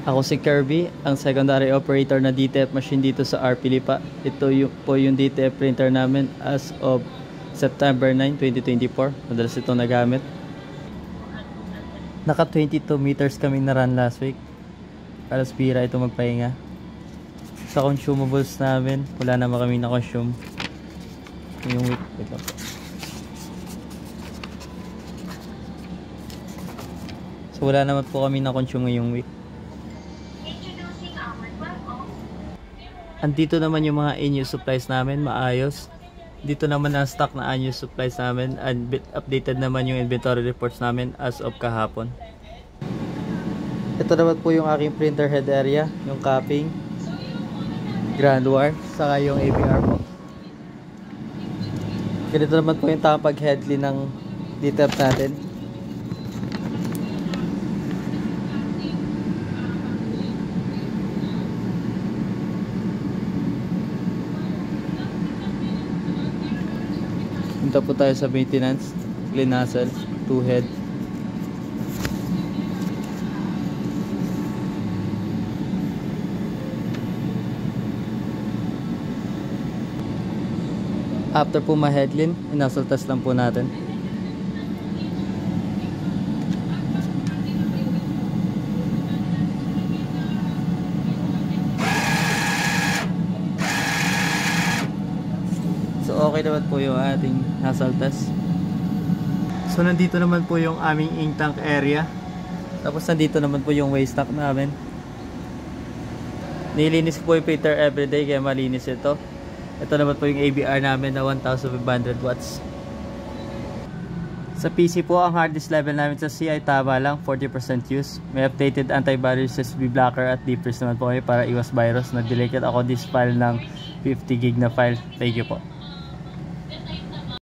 Ako si Kirby, ang secondary operator na DTF machine dito sa RP Lipa. Ito po yung DTF printer namin as of September 9, 2024. Madalas ito nagamit. Naka 22 meters kami na run last week. Alas bira ito magpahinga. Sa consumables namin, wala naman kami na-consume. Yung week, wait lang po. So wala naman po kami na-consume ngayong week. Andito naman yung mga in-use supplies namin, maayos. Dito naman ang stock na unused supplies namin, and updated naman yung inventory reports namin as of kahapon. Ito naman po yung aking printer head area, yung capping, grand wire, saka yung ABR po. Ganito naman po yung tapag headly ng DTF natin. Punta po tayo sa maintenance, Glenazel, 2 head. After po ma-headline, inasal test lang po natin. So okay naman po yung ating nozzle test. So nandito naman po yung aming ink tank area. Tapos nandito naman po yung waste tank namin. Nilinis ko po yung filter everyday kaya malinis ito. Ito naman po yung ABR namin na 1500 watts. Sa PC po, ang hard disk level namin sa C ay tama lang, 40% use. May updated antivirus SSD blocker at deep freeze naman po kami para iwas virus. Nag-delete ako this file ng 50 gig na file. Thank you po.